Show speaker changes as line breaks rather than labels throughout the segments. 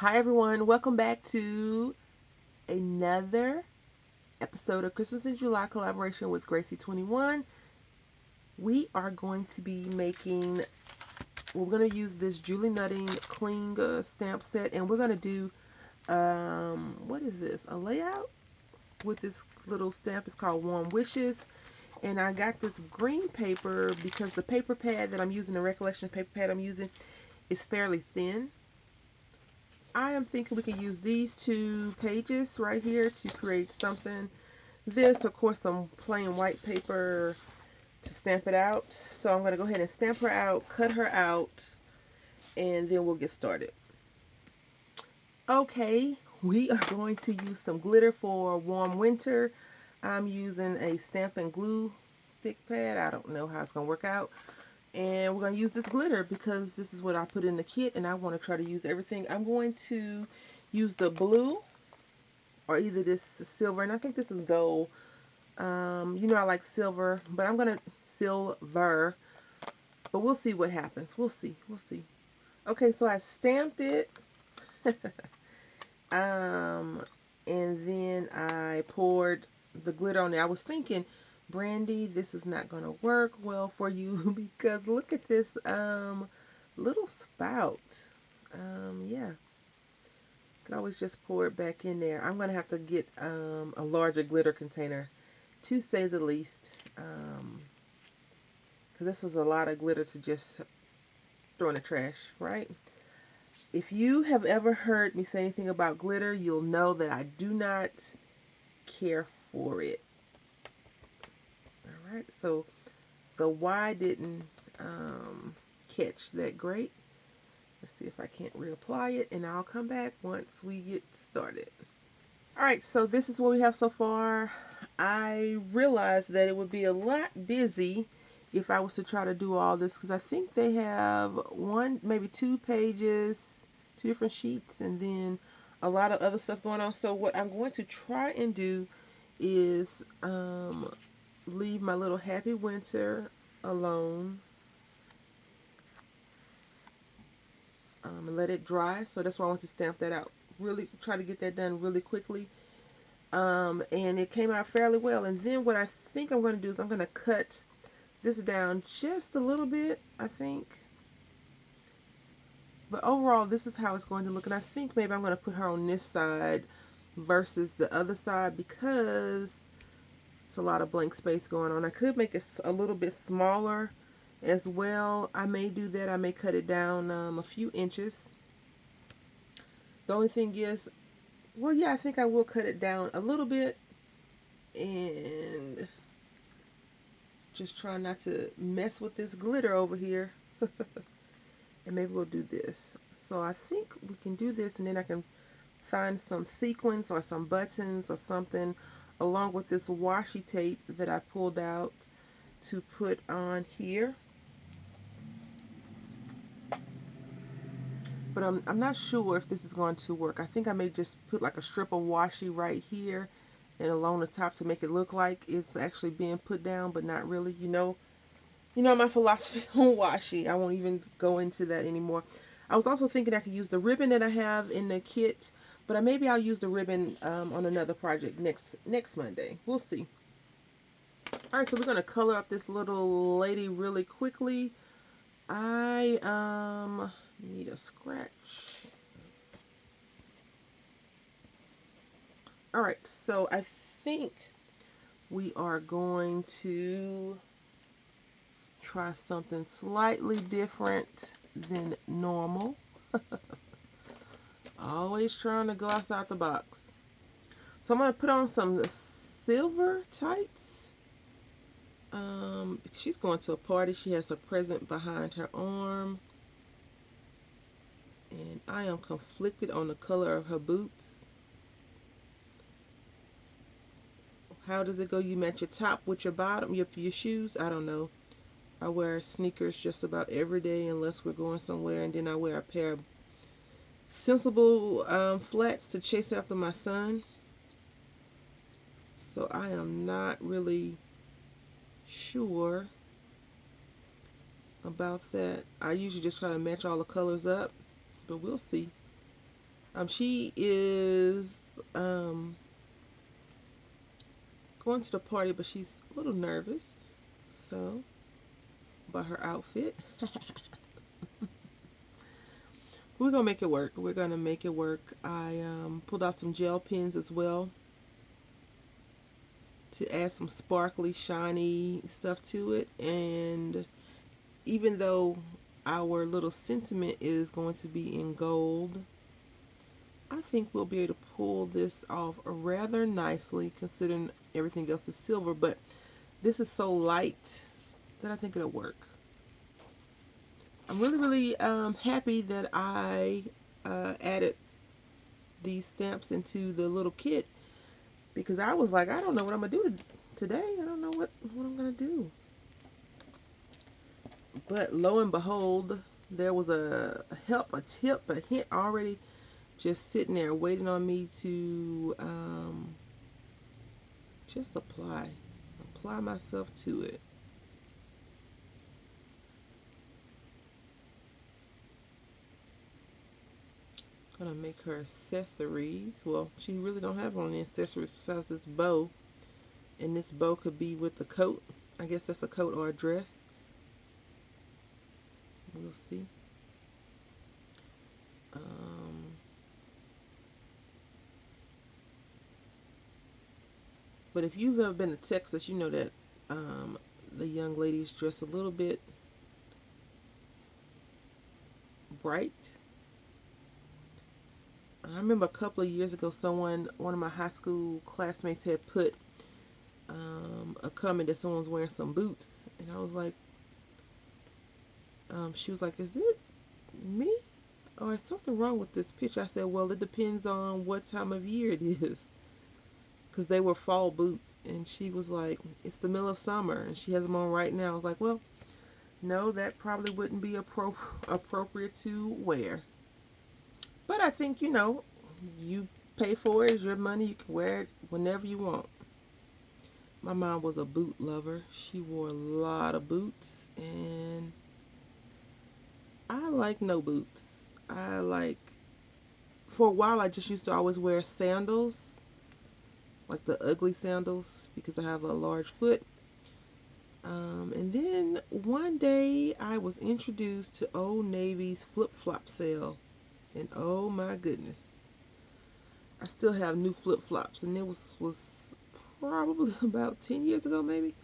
Hi everyone, welcome back to another episode of Christmas in July collaboration with Gracie21. We are going to be we're going to use this Julie Nutting cling stamp set, and we're going to do, what is this? A layout with this little stamp. It's called Warm Wishes. And I got this green paper because the paper pad that I'm using, the recollection paper pad I'm using, is fairly thin. I am thinking we can use these two pages right here to create something. This, of course, some plain white paper to stamp it out. So I'm going to go ahead and stamp her out, cut her out, and then we'll get started. Okay, we are going to use some glitter for warm winter. I'm using a stamp and glue stick pad. I don't know how it's going to work out. And we're going to use this glitter because this is what I put in the kit, and I want to try to use everything. I'm going to use the blue or either this silver, and I think this is gold. I like silver, but I'm gonna silver, but we'll see what happens. We'll see. Okay, so I stamped it, um, and then I poured the glitter on there. I was thinking, Brandy, this is not gonna work well for you because look at this little spout. Yeah. Could always just pour it back in there. I'm going to have to get a larger glitter container, to say the least, because this is a lot of glitter to just throw in the trash, right? If you have ever heard me say anything about glitter, you'll know that I do not care for it. All right, so the Y didn't catch that great. Let's see if I can't reapply it, and I'll come back once we get started. Alright, so this is what we have so far. I realized that it would be a lot busy if I was to try to do all this because I think they have one, maybe two pages, two different sheets, and then a lot of other stuff going on. So what I'm going to try and do is leave my little Happy Winter alone and let it dry. So that's why I want to stamp that out. Really try to get that done really quickly. And it came out fairly well. And then what I think I'm going to do is I'm going to cut this down just a little bit, I think. But overall, this is how it's going to look. And I think maybe I'm going to put her on this side versus the other side because it's a lot of blank space going on. I could make it a little bit smaller as well. I may do that. I may cut it down a few inches. The only thing is, well, yeah, I think I will cut it down a little bit and just try not to mess with this glitter over here. And maybe we'll do this. So I think we can do this, and then I can find some sequins or some buttons or something along with this washi tape that I pulled out to put on here. But I'm not sure if this is going to work. I think I may just put like a strip of washi right here and along the top to make it look like it's actually being put down, but not really. You know my philosophy on washi. I won't even go into that anymore. I was also thinking I could use the ribbon that I have in the kit, but maybe I'll use the ribbon on another project next Monday. We'll see. All right, so we're gonna color up this little lady really quickly. I need a scratch. All right, so I think we are going to try something slightly different than normal. Always trying to go outside the box. So I'm going to put on some silver tights. She's going to a party. She has a present behind her arm. And I am conflicted on the color of her boots. How does it go? You match your top with your bottom, your shoes? I don't know. I wear sneakers just about every day unless we're going somewhere, and then I wear a pair of sensible flats to chase after my son. So I am not really sure about that. I usually just try to match all the colors up, but we'll see. She is going to the party, but she's a little nervous. So, about her outfit. We're gonna make it work. We're gonna make it work. I pulled out some gel pens as well to add some sparkly, shiny stuff to it. And even though our little sentiment is going to be in gold, I think we'll be able to pull this off rather nicely considering everything else is silver. But this is so light that I think it'll work. I'm really, really happy that I added these stamps into the little kit, because I was like, I don't know what I'm gonna do today. I don't know what I'm gonna do. But lo and behold, there was a tip, a hint already just sitting there waiting on me to just apply myself to it. Gonna make her accessories. Well, she really don't have any accessories besides this bow, and this bow could be with the coat. I guess that's a coat or a dress. We'll see. But if you've ever been to Texas, you know that the young ladies dress a little bit bright. I remember a couple of years ago, one of my high school classmates had put a comment that someone was wearing some boots, and I was like, she was like, "Is it me? Or is something wrong with this picture?" I said, "Well, it depends on what time of year it is." Because they were fall boots, and she was like, "It's the middle of summer and she has them on right now." I was like, "Well, no, that probably wouldn't be appropriate to wear." But I think, you pay for it, it's your money, you can wear it whenever you want. My mom was a boot lover. She wore a lot of boots, and I like no boots. For a while, I just used to always wear sandals, like the ugly sandals, because I have a large foot. And then one day I was introduced to Old Navy's flip-flop sale, and oh my goodness, I still have new flip-flops, and it was probably about 10 years ago maybe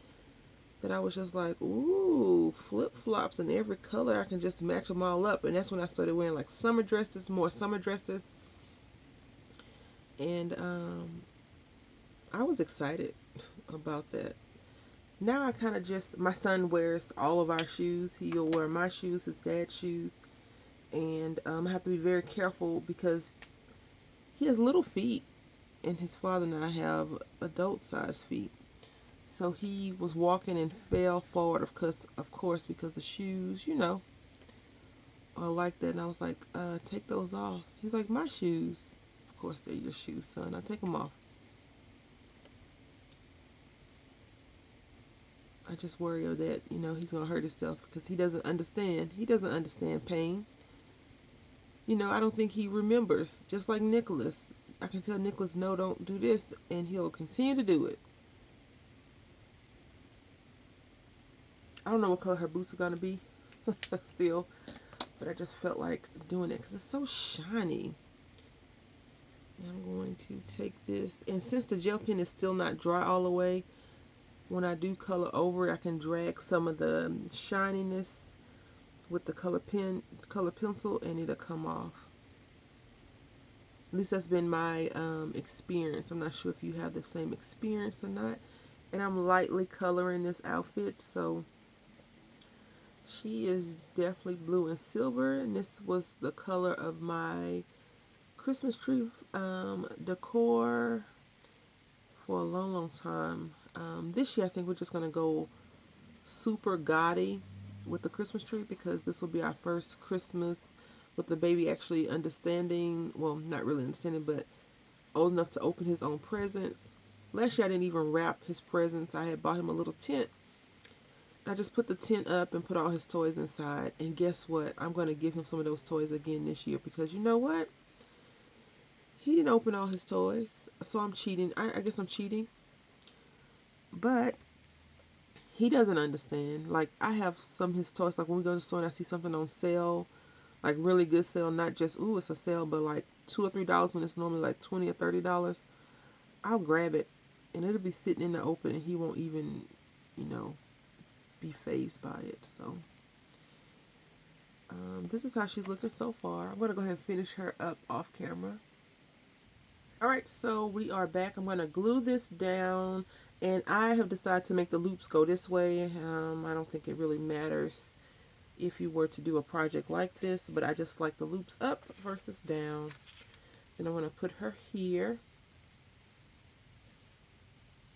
that I was just like, ooh, flip-flops in every color. I can just match them all up. And that's when I started wearing like summer dresses, more summer dresses. And I was excited about that. Now I kind of just, my son wears all of our shoes. He'll wear my shoes, his dad's shoes. And I have to be very careful because he has little feet, and his father and I have adult-sized feet. So he was walking and fell forward, of course, because the shoes, are like that. And I was like, take those off. He's like, my shoes. Of course, they're your shoes, son. I'll take them off. I just worry that, he's going to hurt himself because he doesn't understand. He doesn't understand pain. I don't think he remembers. Just like Nicholas. I can tell Nicholas, no, don't do this, and he'll continue to do it. I don't know what color her boots are going to be still, but I just felt like doing it because it's so shiny. And I'm going to take this, and since the gel pen is still not dry all the way, when I do color over it, I can drag some of the shininess with the color pencil, and it'll come off. At least that's been my experience. I'm not sure if you have the same experience or not. And I'm lightly coloring this outfit, so she is definitely blue and silver, and this was the color of my Christmas tree decor for a long, long time. This year I think we're just going to go super gaudy with the Christmas tree, because this will be our first Christmas with the baby actually understanding, well, not really understanding, but old enough to open his own presents. Last year I didn't even wrap his presents. I had bought him a little tent. I just put the tent up and put all his toys inside, and guess what? I'm going to give him some of those toys again this year, because you know what? he didn't open all his toys, so I'm cheating. I guess I'm cheating. But he doesn't understand. Like, I have some of his toys, like when we go to the store and I see something on sale, like really good sale, not just, ooh, it's a sale, but like $2 or $3 when it's normally like $20 or $30, I'll grab it and it'll be sitting in the open and he won't even, you know, be fazed by it. So this is how she's looking so far. I'm going to go ahead and finish her up off camera. Alright, so we are back. I'm going to glue this down, and I have decided to make the loops go this way. I don't think it really matters if you were to do a project like this, but I just like the loops up versus down. Then I'm going to put her here,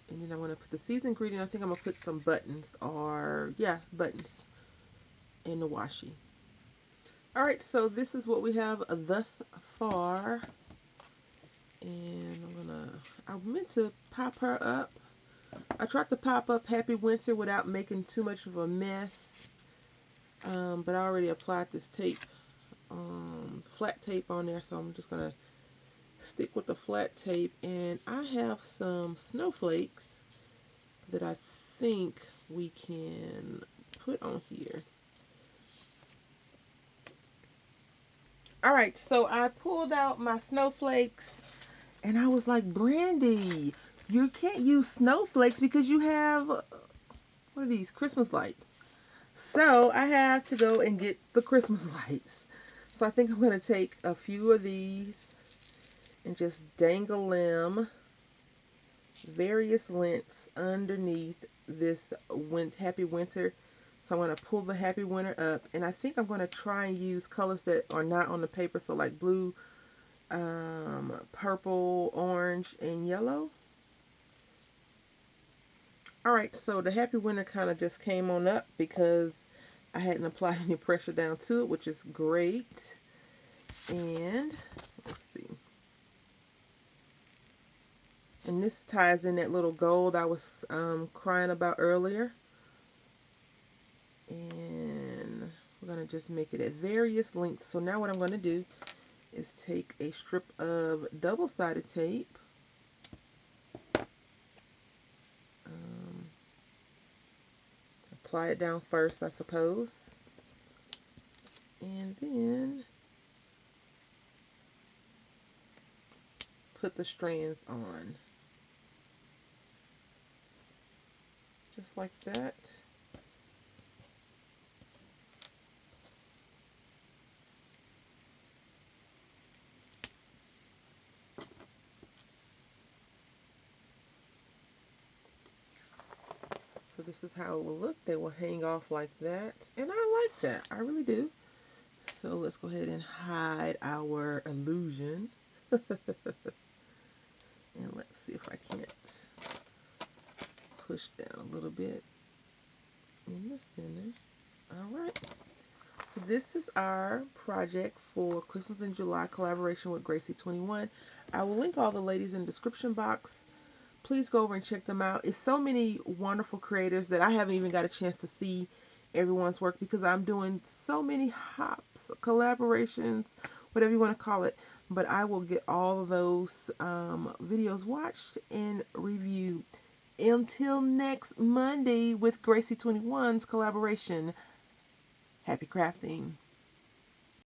and then I'm going to put the season ingredient. I think I'm going to put some buttons, or yeah, buttons in the washi. Alright, so this is what we have thus far. And I meant to pop her up. I tried to pop up Happy Winter without making too much of a mess. But I already applied this tape, flat tape on there, so I'm just going to stick with the flat tape. And I have some snowflakes that I think we can put on here. Alright, so I pulled out my snowflakes. And I was like, Brandy, you can't use snowflakes because you have, what are these, Christmas lights. So I have to go and get the Christmas lights. So I think I'm going to take a few of these and just dangle them various lengths underneath this Happy Winter. So I'm going to pull the Happy Winter up. And I think I'm going to try and use colors that are not on the paper. So like blue, purple, orange, and yellow. Alright, so the Happy Winter kind of just came on up because I hadn't applied any pressure down to it, which is great. And let's see. And this ties in that little gold I was crying about earlier. And we're going to just make it at various lengths. So now what I'm going to do is take a strip of double-sided tape. Apply it down first, I suppose. And then put the strands on. Just like that. So this is how it will look. They will hang off like that. And I like that. I really do. So let's go ahead and hide our illusion. And let's see if I can't push down a little bit in the center. Alright. So this is our project for Christmas in July collaboration with Gracie21. I will link all the ladies in the description box. Please go over and check them out. It's so many wonderful creators that I haven't even got a chance to see everyone's work because I'm doing so many hops, collaborations, whatever you want to call it. But I will get all of those videos watched and reviewed. Until next Monday with Gracie21's collaboration. Happy crafting.